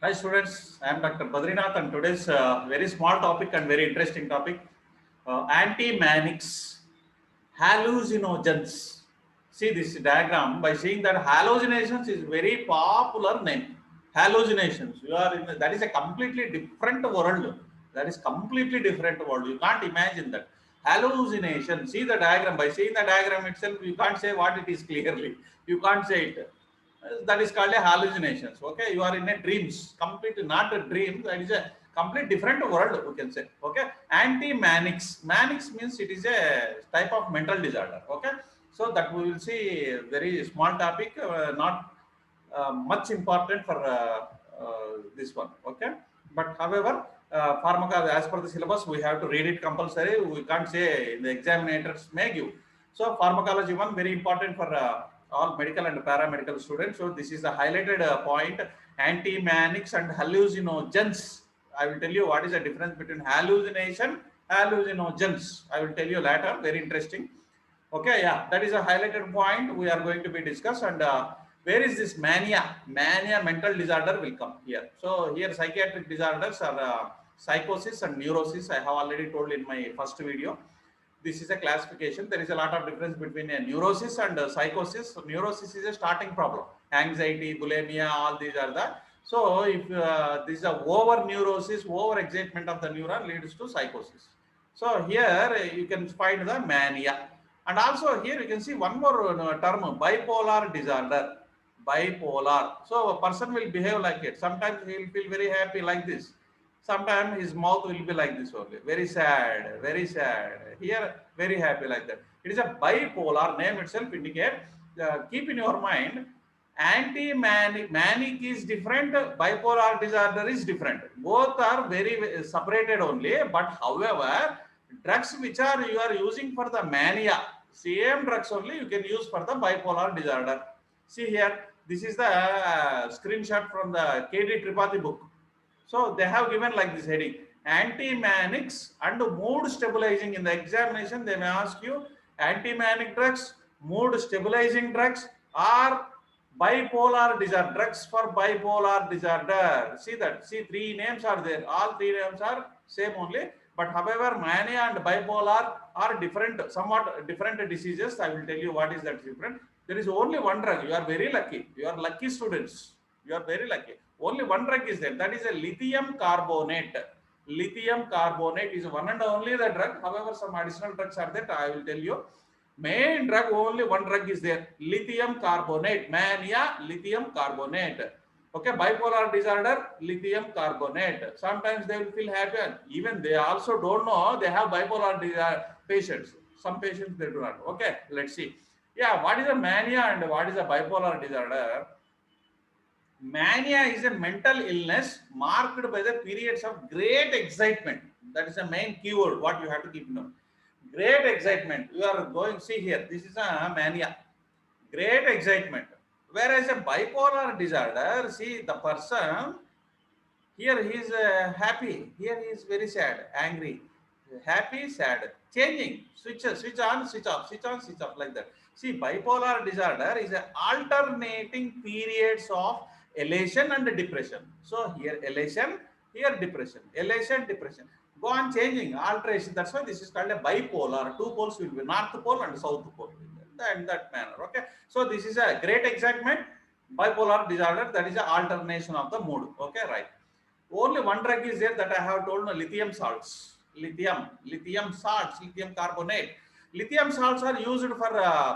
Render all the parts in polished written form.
Hi students, I am Dr. Badrinath and today's very small topic and very interesting topic, anti-manics, hallucinogens. See this diagram by seeing that hallucinations is very popular name. Hallucinations, you are in that is a completely different world. That is completely different world. You can't imagine that. Hallucination. See the diagram. By seeing the diagram itself, you can't say what it is clearly. You can't say it. That is called a hallucinations. Okay, you are in a dreams, completely not a dream. That is a complete different world, we can say. Okay, anti-manics. Manics means it is a type of mental disorder. Okay, so that we will see very small topic, not much important for this one. Okay, but however, pharmacology as per the syllabus, we have to read it compulsory. We can't say the examinators may give. So pharmacology one very important for all medical and paramedical students. So this is the highlighted point: anti-manics and hallucinogens. I will tell you what is the difference between hallucination, hallucinogens. I will tell you later. Very interesting. Okay, yeah, that is a highlighted point we are going to be discussed. And where is this mania? Mania, mental disorder will come here. So here psychiatric disorders are psychosis and neurosis. I have already told in my first video. This is a classification. There is a lot of difference between a neurosis and psychosis. So neurosis is a starting problem. Anxiety, bulimia, all these are the. So if this is a over neurosis, over excitement of the neuron leads to psychosis. So here you can find the mania. And also here you can see one more term, bipolar disorder. Bipolar. So a person will behave like it. Sometimes he will feel very happy like this. Sometimes his mouth will be like this only. Very sad, very sad. Here, very happy like that. It is a bipolar. Name itself indicate. Keep in your mind, anti-manic is different, bipolar disorder is different. Both are very separated only. But however, drugs which are you are using for the mania, same drugs only you can use for the bipolar disorder. See here, this is the screenshot from the KD Tripathi book. So they have given like this heading: anti-manics and mood stabilizing. In the examination, they may ask you anti-manic drugs, mood stabilizing drugs, or bipolar disorder drugs for bipolar disorder. See that? See, three names are there. All three names are same only. But however, mania and bipolar are different, somewhat different diseases. I will tell you what is that different. There is only one drug. You are very lucky. You are lucky students. You are very lucky. Only one drug is there. That is a lithium carbonate. Lithium carbonate is one and only the drug. However, some additional drugs are there. I will tell you. Main drug, only one drug is there. Lithium carbonate. Mania, lithium carbonate. Okay, bipolar disorder, lithium carbonate. Sometimes they will feel happy. Even they also don't know they have bipolar patients. Some patients they do not. Okay, let's see. Yeah, what is a mania and what is a bipolar disorder? Mania is a mental illness marked by the periods of great excitement. That is the main keyword what you have to keep in mind. Great excitement. You are going, see here, this is a mania. Great excitement. Whereas a bipolar disorder, see the person, here he is happy, here he is very sad, angry, happy, sad, changing, switch on, switch off, switch on, switch off, like that. See, bipolar disorder is a alternating periods of elation and depression. So here elation, here depression, elation, depression. Go on changing, alteration. That's why this is called a bipolar. Two poles will be north pole and south pole. In that manner. Okay. So this is a great excitement, bipolar disorder. That is an alternation of the mood. Okay, right. Only one drug is there that I have told, no, lithium salts. Lithium salts, lithium carbonate. Lithium salts are used for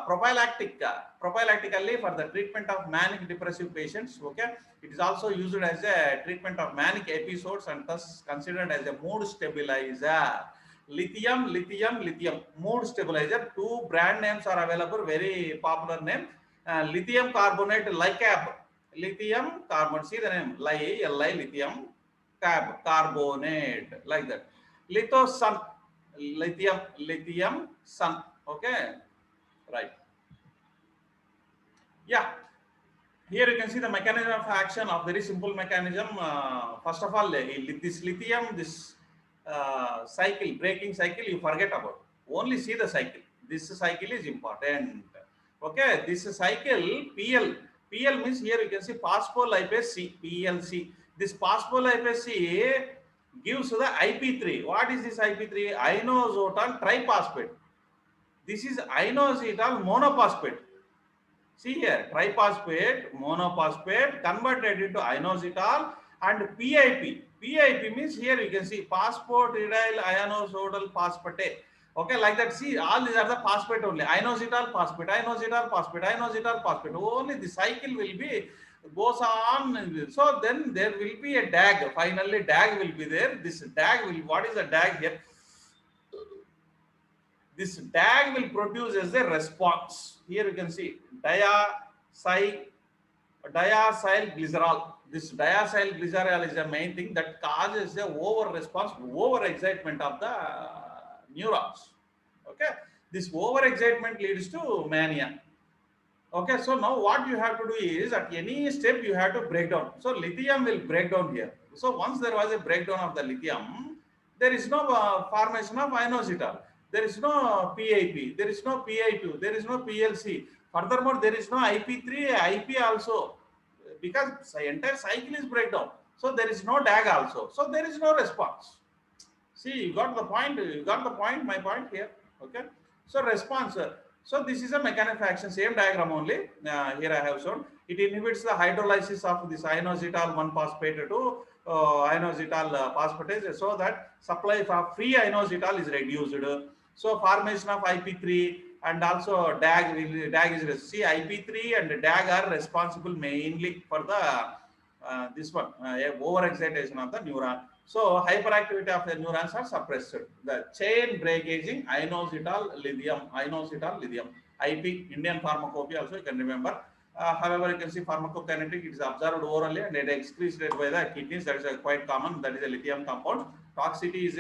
prophylactically for the treatment of manic depressive patients. Okay, it is also used as a treatment of manic episodes and thus considered as a mood stabilizer. Lithium, mood stabilizer. Two brand names are available, very popular name. Lithium carbonate, LiCab. Lithium carbonate. See the name, lithium carbonate, like that. Lithosun, lithium sun. Okay, right. Yeah, here you can see the mechanism of action of very simple mechanism. First of all, this lithium, this cycle, breaking cycle, you forget about. Only see the cycle. This cycle is important. Okay, this cycle PL. PL means here you can see phospholipase C, PLC. This phospholipase C gives the IP3. What is this IP3? Inositol triphosphate. This is inositol monophosphate. See here, triphosphate, monophosphate converted into inositol and PIP. PIP means here you can see phosphatidyl ionositol phosphate. Okay, like that. See, all these are the phosphate only. Inositol phosphate, inositol phosphate, inositol phosphate. Only the cycle will be goes on. So then there will be a DAG. Finally, DAG will be there. This DAG will. What is the DAG here? This DAG will produce as a response. Here you can see diacylglycerol. This diacylglycerol is the main thing that causes the over response, over excitement of the neurons. Okay, this over excitement leads to mania. Okay, so now what you have to do is at any step you have to break down. So lithium will break down here. So once there was a breakdown of the lithium, there is no formation of inositol. There is no PIP. There is no PI2. There is no PLC. Furthermore, there is no IP3, IP also, because the entire cycle is breakdown. So there is no DAG also. So there is no response. See, you got the point. You got the point. My point here. Okay. So response. So this is a mechanism of action. Same diagram only. Here I have shown. It inhibits the hydrolysis of this inositol 1-phosphate to inositol phosphatase, so that supply of free inositol is reduced. So formation of IP3 and also DAG is, see, IP3 and DAG are responsible mainly for the this one overexcitation of the neuron. So hyperactivity of the neurons are suppressed. The chain breakaging inositol lithium, IP, Indian pharmacopoeia also you can remember. However, you can see pharmacokinetic, it is observed orally and it is excreted by the kidneys. That is quite common. That is a lithium compound. Toxicity is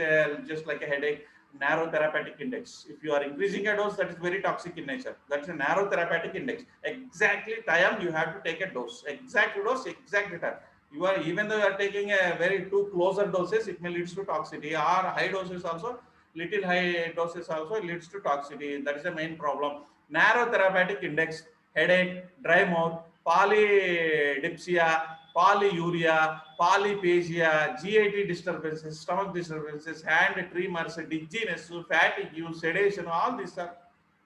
just like a headache. Narrow therapeutic index. If you are increasing a dose, that is very toxic in nature. That's a narrow therapeutic index. Exactly time you have to take a dose. Exact dose, exact time. You are, even though you are taking a very too closer doses, it may lead to toxicity. Or high doses also, little high doses also leads to toxicity. That is the main problem. Narrow therapeutic index, headache, dry mouth, polydipsia, polyuria, polyphagia, GIT disturbances, stomach disturbances, hand tremors, dizziness, fatigue, sedation, all these are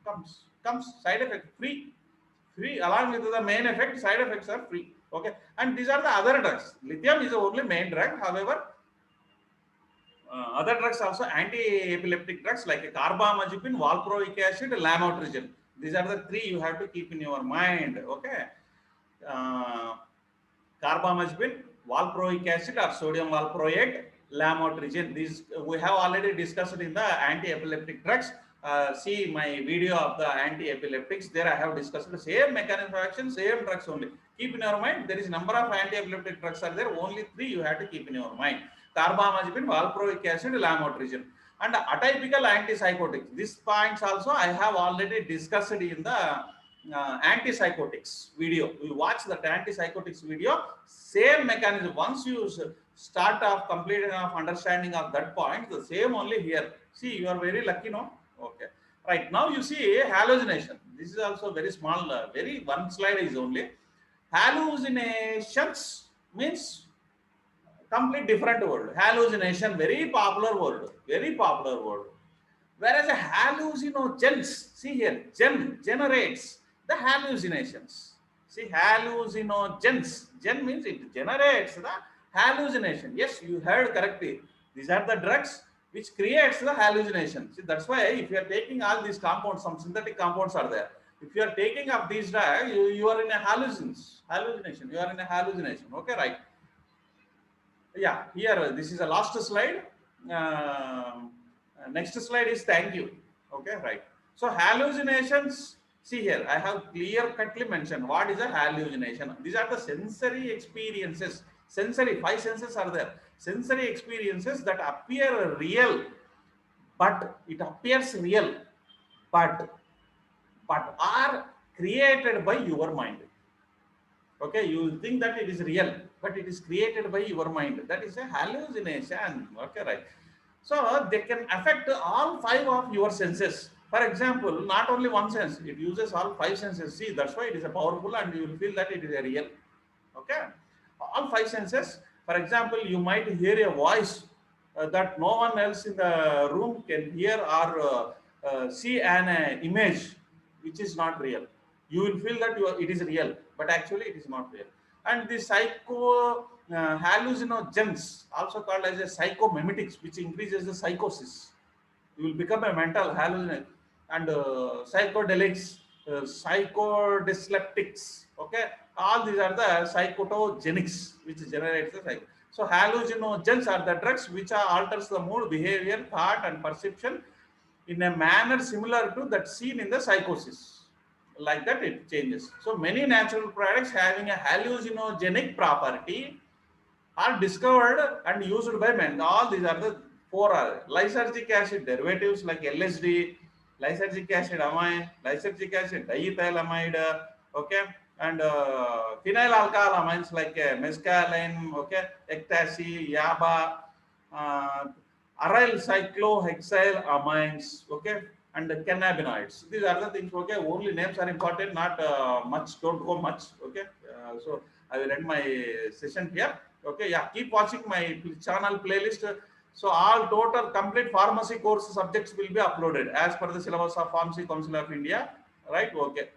comes side effect free along with the main effect. Side effects are free. Okay, and these are the other drugs. Lithium is the only main drug. However, other drugs also, anti-epileptic drugs like carbamazepine, valproic acid, lamotrigine. These are the three you have to keep in your mind. Okay. Carbamazepine, valproic acid or sodium valproate, lamotrigine. These we have already discussed in the anti-epileptic drugs. See my video of the anti-epileptics. There I have discussed the same mechanism of action, same drugs only. Keep in your mind, there is number of anti-epileptic drugs are there. Only three you have to keep in your mind: carbamazepine, valproic acid, lamotrigine, and atypical antipsychotics. These points also I have already discussed in the antipsychotics video. We watch that antipsychotics video. Same mechanism. Once you start off completing of understanding of that point, the same only here. See, you are very lucky, no? Okay. Right now you see hallucination. This is also very small. Very one slide is only. Hallucinations means complete different word. Hallucination, very popular word. Very popular word. Whereas a hallucinogens, see here, generates the hallucinations. See, hallucinogens. Gen means it generates the hallucination. Yes, you heard correctly. These are the drugs which creates the hallucination. See, that's why if you are taking all these compounds, some synthetic compounds are there. If you are taking up these drugs, you are in a hallucination. You are in a hallucination. Okay, right. Yeah, here, this is the last slide. Next slide is thank you. Okay, right. So hallucinations, see here, I have clear cutly mentioned what is a hallucination. These are the sensory experiences. Sensory, 5 senses are there. Sensory experiences that appear real, but it appears real, but are created by your mind. Okay, you think that it is real, but it is created by your mind. That is a hallucination. Okay, right. So they can affect all 5 of your senses. For example, not only one sense, it uses all 5 senses. See, that's why it is a powerful and you will feel that it is a real. Okay, all 5 senses. For example, you might hear a voice that no one else in the room can hear, or see an image which is not real. You will feel that it is real, but actually it is not real. And the hallucinogens, also called as a psychomimetics, which increases the psychosis. You will become a mental hallucination. And psychedelics, psychodysleptics. Okay, all these are the psychotogenics, which generates the psycho. So hallucinogens are the drugs which alters the mood, behavior, thought, and perception in a manner similar to that seen in the psychosis. Like that, it changes. So many natural products having a hallucinogenic property are discovered and used by men. All these are the four lysergic acid derivatives like LSD, lysergic acid amine, lysergic acid diethylamide, okay, and phenyl alcohol amines like mescaline, okay, ecstasy, yaba, uh, aryl cyclohexyl amines, okay, and cannabinoids. These are the things, okay. Only names are important, not much, don't go much, okay. So I will end my session here. Okay, yeah, keep watching my channel playlist. So all total complete pharmacy course subjects will be uploaded as per the syllabus of Pharmacy Council of India, right? Okay.